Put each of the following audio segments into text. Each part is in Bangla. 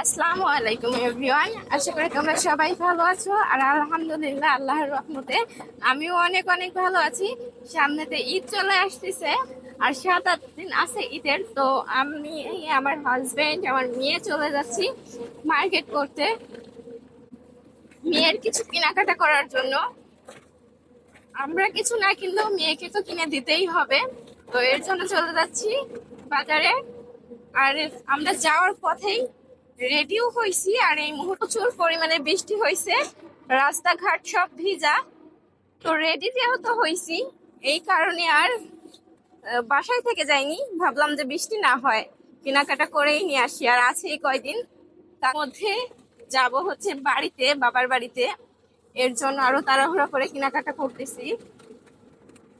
আসসালামু আলাইকুম এভরিওয়ান, আশা করি তোমরা সবাই ভালো আছো। আর আলহামদুলিল্লাহ আল্লাহর রহমতে আমিও অনেক অনেক ভালো আছি। সামনেতে ঈদ চলে আসতেছে, আর 7-8 দিন আছে ঈদের। তো আমি আমার হাজবেন্ড আমার মেয়ে চলে যাচ্ছি মার্কেট করতে, মেয়ের কিছু কেনাকাটা করার জন্য। আমরা কিছু না কিনলেও মেয়েকে তো কিনে দিতেই হবে, তো এর জন্য চলে যাচ্ছি বাজারে। আর আমরা যাওয়ার পথেই রেডিও হয়েছি, আর এই মুহূর্তে প্রচুর পরিমাণে বৃষ্টি হয়েছে, রাস্তাঘাট সব ভিজা। তো রেডি যেহেতু হয়েছি, এই কারণে আর বাসায় থেকে যাইনি, ভাবলাম যে বৃষ্টি না হয় কেনাকাটা করেই নিয়ে আসি। আর আছে এই কয়দিন, তার মধ্যে যাব হচ্ছে বাড়িতে, বাবার বাড়িতে। এর জন্য আরো তাড়াহুড়া করে কেনাকাটা করতেছি।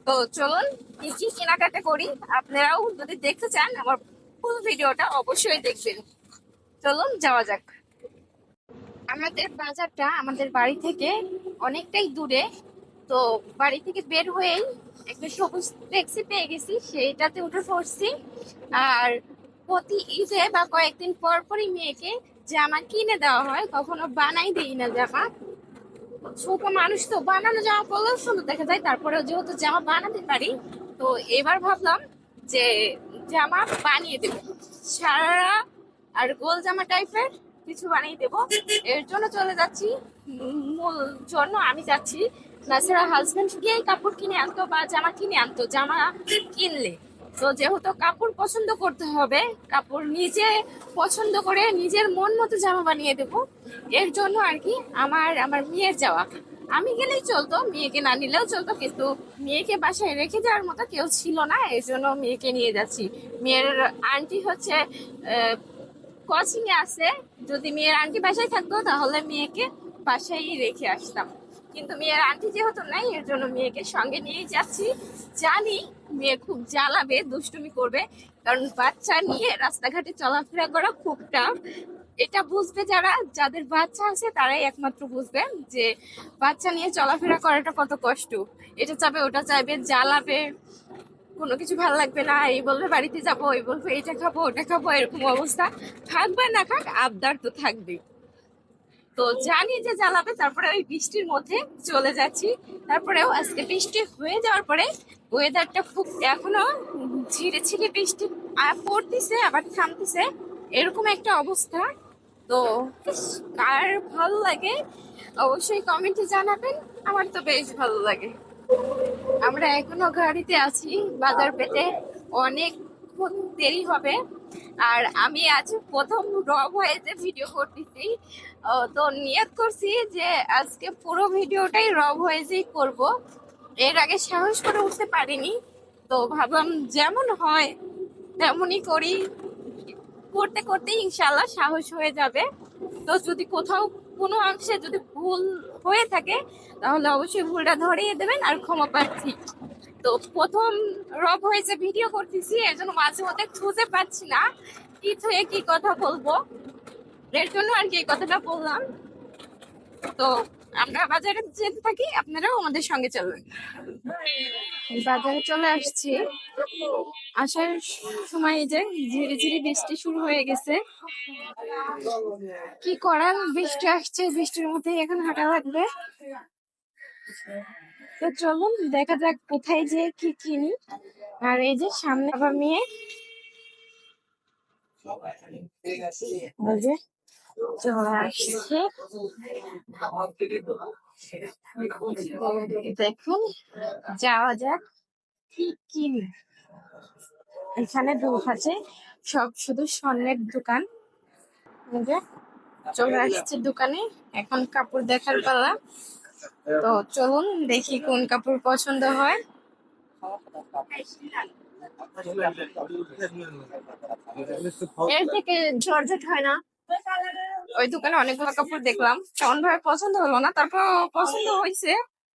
তো চলুন কি কি কেনাকাটা করি, আপনারাও যদি দেখতে চান আমার ফুল ভিডিওটা অবশ্যই দেখবেন। চলুন যাওয়া যাক। আমাদের বাজারটা আমাদের বাড়ি থেকে অনেকটাই দূরে। তো বাড়ি থেকে বের হয়েই একটা সবুজ ট্যাক্সি পেয়ে গেছি, সেইটাতে উঠে পড়ছি। আর প্রতি ঈদে বা কয়েকদিন পর পরই মেয়েকে জামা কিনে দেওয়া হয়, কখনো বানাই দিই না জামা। ছোট মানুষ তো বানানো জামা পরলেও সুন্দর দেখা যায়, তারপরেও যেহেতু জামা বানাতে পারি, তো এবার ভাবলাম যে জামা বানিয়ে দেব, সারা আর গোল জামা টাইপের কিছু বানিয়ে দেব। এর জন্য চলে যাচ্ছি, মূল জন্য আমি যাচ্ছি। তাছাড়া হাজবেন্ড গিয়ে কাপড় কিনে আনতো বা জামা কিনে আনতো, জামা কিনলে তো যেহেতু কাপড় পছন্দ করতে হবে, কাপড় নিজে পছন্দ করে নিজের মন মতো জামা বানিয়ে দেব। এর জন্য আর কি আমার আমার মেয়ের যাওয়া। আমি গেলেই চলতো, মেয়েকে না নিলেও চলতো, কিন্তু মেয়েকে বাসায় রেখে যাওয়ার মতো কেউ ছিল না, এই জন্য মেয়েকে নিয়ে যাচ্ছি। মেয়ের আন্টি হচ্ছে কোচিং এ আছে। যদি মেয়ের আন্টি বাসায় থাকতো তাহলে মেয়েকে বাসায় রেখে আসতাম, কিন্তু মেয়ের আন্টি যেহেতু নাই, এর জন্য মেয়েকে সঙ্গে নিয়ে যাচ্ছি। জানি মেয়ে খুব জ্বালাবে, দুষ্টুমি করবে, কারণ বাচ্চা নিয়ে রাস্তাঘাটে চলাফেরা করা খুব টাফ। এটা বুঝবে যারা, যাদের বাচ্চা আছে তারাই একমাত্র বুঝবে যে বাচ্চা নিয়ে চলাফেরা করাটা কত কষ্ট। এটা চাইবে ওটা চাইবে, জ্বালাবে, কোনো কিছু ভালো লাগবে না, এই বলবে বাড়িতে যাবো, এই বলবে এটা খাবো ওটা খাবো, এরকম অবস্থা। থাকবে না খাক, আবদার তো থাকবে। তো জানি যে জ্বালাবে, তারপরে ওই বৃষ্টির মধ্যে চলে যাচ্ছি। তারপরেও আজকে বৃষ্টি হয়ে যাওয়ার পরে ওয়েদারটা খুব এখনো ঝিরে ঝিরে বৃষ্টি পড়তেছে আবার থামতেছে, এরকম একটা অবস্থা। তো কার ভালো লাগে অবশ্যই কমেন্টে জানাবেন, আমার তো বেশ ভালো লাগে। আমরা এখনো গাড়িতে আছি, বাজার পেতে অনেক দেরি হবে। আর আমি আজ প্রথম র ভয়েসে ভিডিও করতেছি। তো নিয়ত করছি যে আজকে পুরো ভিডিওটাই র ভয়েসেই করব। এর আগে সাহস করে উঠতে পারিনি, তো ভাবলাম যেমন হয় তেমনই করি। করতে করতে ইনশাল্লাহ সাহস হয়ে যাবে। তো যদি কোথাও কোনো অংশে যদি ভুল হয়ে থাকে তাহলে অবশ্যই ভুলটা ধরিয়ে দেবেন, আর ক্ষমা প্রার্থী। তো প্রথম রব হয়েছে ভিডিও করতেছি, এর জন্য মাঝে মধ্যে খুঁজে পাচ্ছি না কি থেকে কি কথা বলবো, এর জন্য আর কি এই কথাটা বললাম। তো আমরা বাজারে যেতে থাকি, আপনারাও আমাদের সঙ্গে চলবেন। বাজারে চলে আসছি, আসার সময় এই যে ঝিরি ঝিরি বৃষ্টি শুরু হয়ে গেছে। কি করার, বৃষ্টি আসছে, বৃষ্টির মধ্যে এখন হাঁটা লাগবে। তো চলুন দেখা যাক কোথায় যে কি কিনি। আর এই যে সামনে আবার মেয়ে, ওই যে চলে আসছে। দেখুন, যাওয়া যাক কি কিনি। এখানে আছে সব শুধু স্বর্ণের দোকান। এই যে চলে আসছে দোকানে, এখন কাপড় দেখার পালা। তো চলুন দেখি কোন কাপড় পছন্দ হয়। এর থেকে জর্জেট হয় না? ওই দোকানে অনেকগুলো কাপড় দেখলাম, কেমন ভাবে পছন্দ হলো না, তারপর পছন্দ হয়েছে।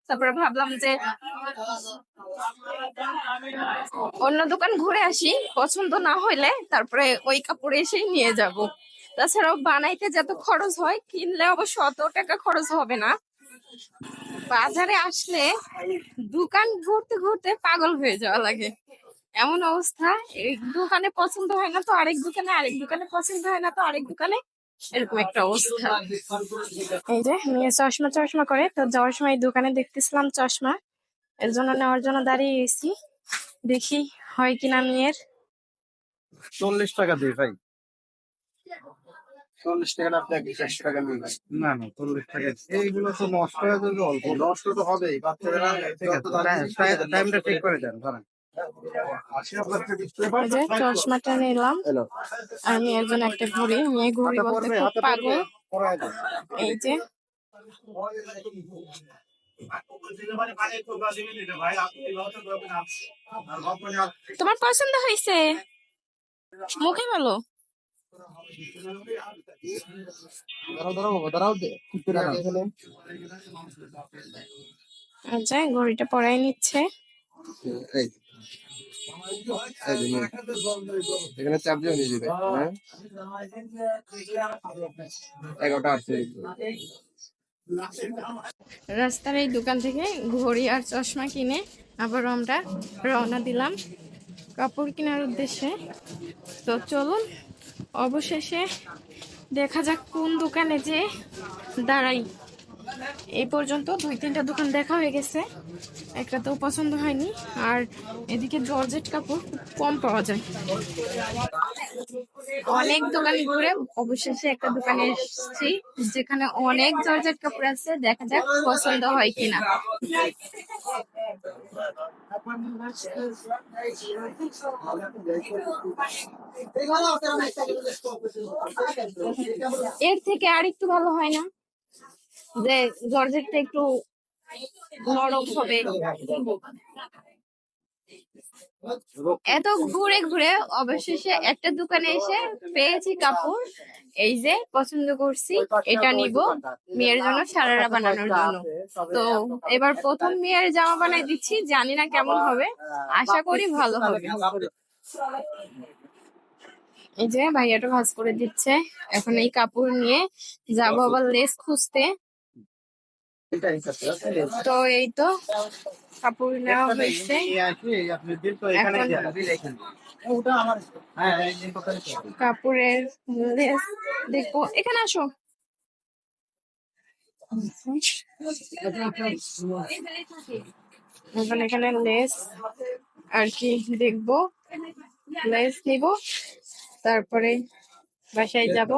তারপরে ভাবলাম যে অন্য দোকান ঘুরে আসি, পছন্দ না হইলে তারপরে ওই কাপড় এসেই নিয়ে যাব। তাছাড়াও বানাইতে যত খরচ হয়, কিনলে অবশ্য অত টাকা খরচ হবে না। বাজারে আসলে দোকান ঘুরতে ঘুরতে পাগল হয়ে যাওয়া লাগে, এমন অবস্থা। এক দোকানে পছন্দ হয় না তো আরেক দোকানে, আরেক দোকানে পছন্দ হয় না তো আরেক দোকানে, এরকম একটা অবস্থা। এই যে মেয়ে চশমা চশমা করে, তো যাওয়ার সময় দোকানে দেখতেছিলাম চশমা, এর জন্য নেওয়ার জন্য দাঁড়িয়ে গেছি, দেখি হয় কিনা মেয়ের। 40 টাকা দিই ভাই, 40 টাকা না, আপনি 100 টাকা নিন। না না, 40 টাকা। এইগুলো তো নষ্ট হয়ে যাবে, অল্প নষ্ট তো হবেই, বাচ্চারা। ঠিক আছে, টাইমটা ঠিক করে দেন, ধরেন। এই যে চশমাটা নিলাম, আর মেয়ের জন্য একটা ঘড়ি, মেয়ে ঘড়ি বলতে খুব পাগল। এই যে তোমার পছন্দ হয়েছে, মুখে বলো। আচ্ছা, ঘড়িটা পরাই নিচ্ছে। এখানে চাপ দিয়ে নিয়ে দিবে, হ্যাঁ 11টা আছে। রাস্তার এই দোকান থেকে ঘড়ি আর চশমা কিনে আবার আমরা রওনা দিলাম কাপড় কেনার উদ্দেশ্যে। তো চলুন, অবশেষে দেখা যাক কোন দোকানে যে দাঁড়াই। এই পর্যন্ত 2-3টা দোকান দেখা হয়ে গেছে, একটাতেও পছন্দ হয়নি। আর এদিকে জর্জেট কাপড় খুব কম পাওয়া যায়। অনেক দোকান ঘুরে অবশেষে একটা দোকানে এসেছি যেখানে অনেক জর্জেট কাপড় আছে, দেখা যাক পছন্দ হয় কিনা। এর থেকে আর একটু ভালো হয় না, যে জর্জেটটা একটু নরম হবে। এত ঘুরে ঘুরে অবশেষে একটা দোকানে এসে পেয়েছি কাপড়, এই যে পছন্দ করছি, এটা নিব মেয়ের জন্য সারারা বানানোর জন্য। তো এবার প্রথম মেয়ের জামা বানাই দিচ্ছি, জানি না কেমন হবে, আশা করি ভালো হবে। এই যে ভাইয়াটা ভাঁজ করে দিচ্ছে, এখন এই কাপড় নিয়ে যাবো আবার লেস খুঁজতে। তো এই তো কাপড় নেওয়া হয়েছে, কাপড়ের লেস দেখবো। এখানে আসো। এখন এখানে লেস আর কি দেখবো, লেস নিব, তারপরে বাসায় যাব।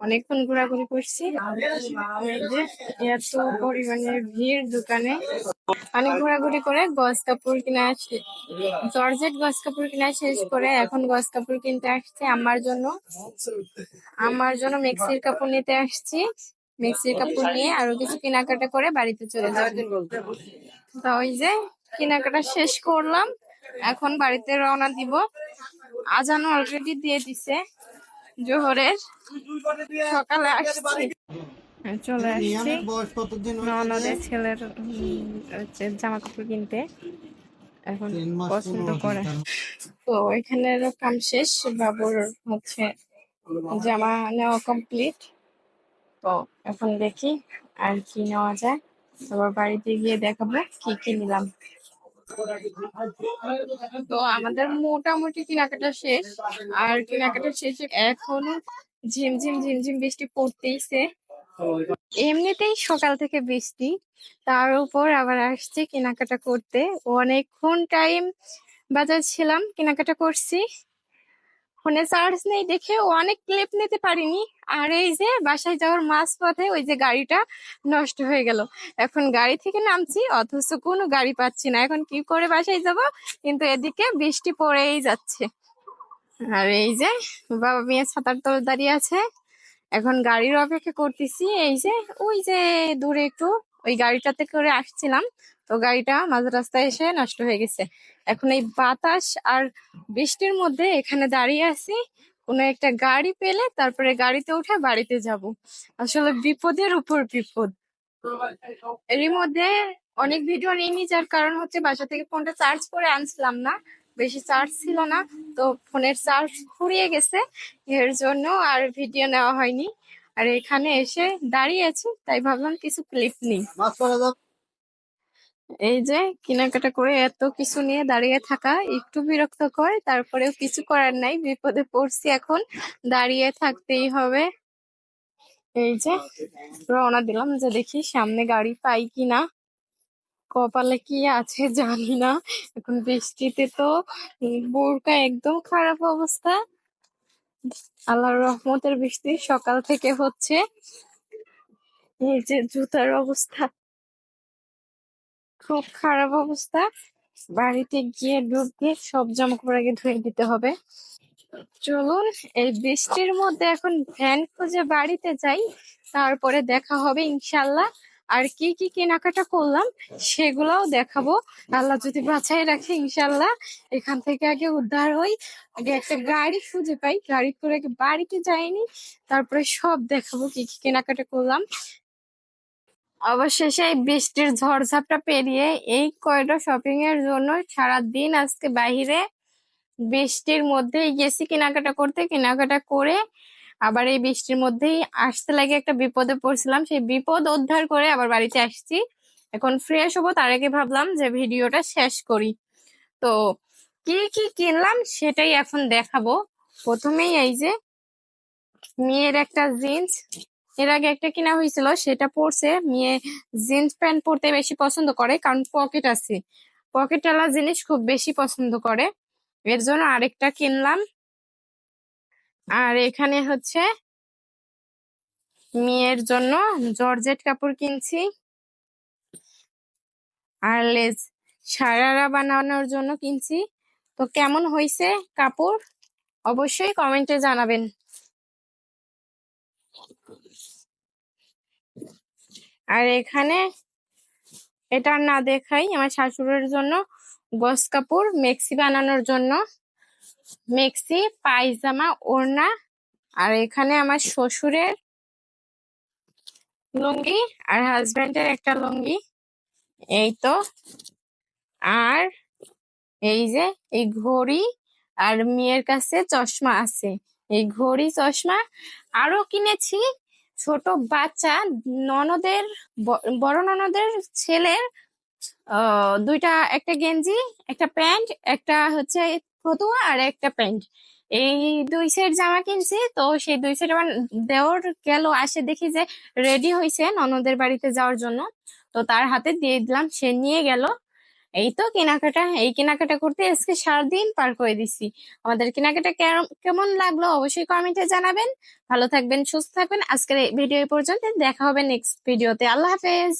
অনেকক্ষণ ঘোরাঘুরি করছি, এই যে এত পরিমাণে ভিড় দোকানে। অনেক ঘোরাঘুরি করে গজ কাপড় কিনা জর্জেট গজ কাপড় কিনা শেষ করে এখন গজ কাপড় কিনতে আসছে আমার জন্য মেক্সির কাপড় নিতে আসছি। মেক্সির কাপড় নিয়ে আরো কিছু কেনাকাটা করে বাড়িতে চলে যাবো। তো ওই যে কেনাকাটা শেষ করলাম, এখন বাড়িতে রওনা দিব। আজান অলরেডি দিয়ে দিছে জোহরের, সকালে আসছি। চলে আসছি ননদের ছেলের হচ্ছে জামা কাপড় কিনতে, এখন পছন্দ করে। তো এখানের কাম শেষ, বাবুর হচ্ছে জামা নেওয়া কমপ্লিট। তো এখন দেখি আর কি নেওয়া যায়, আবার বাড়িতে গিয়ে দেখাবো কি কি নিলাম। তো আমাদের মোটামুটি কেনাকাটা শেষ, আর কেনাকাটা শেষে এখনো ঝিমঝিম ঝিমঝিম বৃষ্টি পড়তেইছে। এমনিতেই সকাল থেকে বৃষ্টি, তার উপর আবার আসছে কেনাকাটা করতে। অনেকক্ষণ টাইম বাজার ছিলাম, কেনাকাটা করছি। ফোনে চার্জ নেই দেখে অনেক ক্লিপ নিতে পারিনি। আর এই যে বাসায় যাওয়ার মাঝ পথে ওই যে গাড়িটা নষ্ট হয়ে গেল, এখন গাড়ি থেকে নামছি অথচ কোনো গাড়ি পাচ্ছি না, এখন কি করে বাসায় যাব, কিন্তু এদিকে বৃষ্টি পড়েই যাচ্ছে। আর এই যে বাবা মেয়ে ছাতার তলে দাঁড়িয়ে আছে, এখন গাড়ির অপেক্ষা করতেছি। এই যে ওই যে দূরে একটু ওই গাড়িটাতে করে আসছিলাম, তো গাড়িটা মাঝ রাস্তায় এসে নষ্ট হয়ে গেছে। এখন এই বাতাস আর বৃষ্টির মধ্যে এখানে দাঁড়িয়ে আছি, কোনো একটা গাড়ি পেলে তারপরে গাড়িতে উঠে বাড়িতে যাব। আসলে বিপদের উপর বিপদ। এরই মধ্যে অনেক ভিডিও নিইনি, যার কারণ হচ্ছে বাসা থেকে ফোনটা চার্জ করে আনছিলাম না, বেশি চার্জ ছিল না, তো ফোনের চার্জ ফুরিয়ে গেছে, এর জন্য আর ভিডিও নেওয়া হয়নি। আর এখানে এসে দাঁড়িয়ে আছি, তাই ভাবলাম কিছু ক্লিপ নিই। এই যে কেনাকাটা করে এত কিছু নিয়ে দাঁড়িয়ে থাকা একটু বিরক্তকর, তারপরেও কিছু করার নাই, বিপদে পড়ছি, এখন দাঁড়িয়ে থাকতেই হবে। এই যে রওনা দিলাম, যে দেখি সামনে গাড়ি পাই কিনা। কপালে কি আছে জানি না। এখন বৃষ্টিতে তো বোরকা একদম খারাপ অবস্থা। আল্লাহর রহমতের বৃষ্টি সকাল থেকে হচ্ছে। এই যে জুতার অবস্থা খুব খারাপ অবস্থা। বাড়িতে গিয়ে ঢুকে সব জামা কাপড় আগে ধুয়ে দিতে হবে। চলুন এই বৃষ্টির মধ্যে এখন ভ্যান খুঁজে বাড়িতে যাই, তারপরে দেখা হবে ইনশাল্লাহ। আর কি কি কেনাকাটা করলাম সেগুলাও দেখাবো, আল্লাহ যদি বাঁচাই রাখে ইনশাল্লাহ। এখান থেকে আগে উদ্ধার হই, আগে একটা গাড়ি খুঁজে পাই, গাড়ি করে আগে বাড়িতে যাইনি, তারপরে সব দেখাবো কি কি কেনাকাটা করলাম। অবশেষে এই বৃষ্টির ঝড়ঝাপটা পেরিয়ে এই কয়টা শপিং এর জন্য সারা দিন আজকে বাইরে বৃষ্টির মধ্যেই গেছি কেনাকাটা করতে। কেনাকাটা করে আবার এই বৃষ্টির মধ্যেই আসতে লাগে একটা বিপদে পড়ছিলাম, সেই বিপদ উদ্ধার করে আবার বাড়িতে আসছি। এখন ফ্রেশ হবো, তার আগে ভাবলাম যে ভিডিওটা শেষ করি। তো কি কি কিনলাম সেটাই এখন দেখাবো। প্রথমেই এই যে মেয়ের একটা জিন্স, এর আগে একটা কিনা হয়েছিল সেটা পরছে। মেয়ে জিন্স প্যান্ট পরতে বেশি পছন্দ করে, কারণ পকেট আছে, পকেটওয়ালা জিনিস খুব বেশি পছন্দ করে, এর জন্য আরেকটা কিনলাম। আর এখানে হচ্ছে মেয়ের জন্য জর্জেট কাপড় কিনছি, আর লেস সারারা বানানোর জন্য কিনছি। তো কেমন হয়েছে কাপড় অবশ্যই কমেন্টে জানাবেন। আর এখানে এটা না দেখাই, আমার শাশুড়ির জন্য গস কাপড় মেক্সি বানানোর জন্য, মেক্সি পায়জামা ওড়না। আর এখানে আমার শ্বশুরের লুঙ্গি আর হাজবেন্ডের একটা লুঙ্গি, এই তো। আর এই যে এই ঘড়ি, আর মেয়ের কাছে চশমা আছে, এই ঘড়ি চশমা আরো কিনেছি। ছোট বাচ্চা ননদের, বড় ননদের ছেলের দুইটা, একটা গেঞ্জি, একটা প্যান্ট, একটা হচ্ছে ফতুয়া আর একটা প্যান্ট, এই দুই সেট জামা কিনছি। তো সেই দুই সেট আমার দেওর গেল, আসে দেখি যে রেডি হয়েছে ননদের বাড়িতে যাওয়ার জন্য, তো তার হাতে দিয়ে দিলাম, সে নিয়ে গেল। এই তো কেনাকাটা, এই কেনাকাটা করতে আজকে সারাদিন পার করে দিছি। আমাদের কেনাকাটা কেমন লাগলো অবশ্যই কমেন্টে জানাবেন। ভালো থাকবেন, সুস্থ থাকবেন। আজকের এই ভিডিও পর্যন্ত, দেখা হবে নেক্সট ভিডিওতে। আল্লাহ হাফেজ।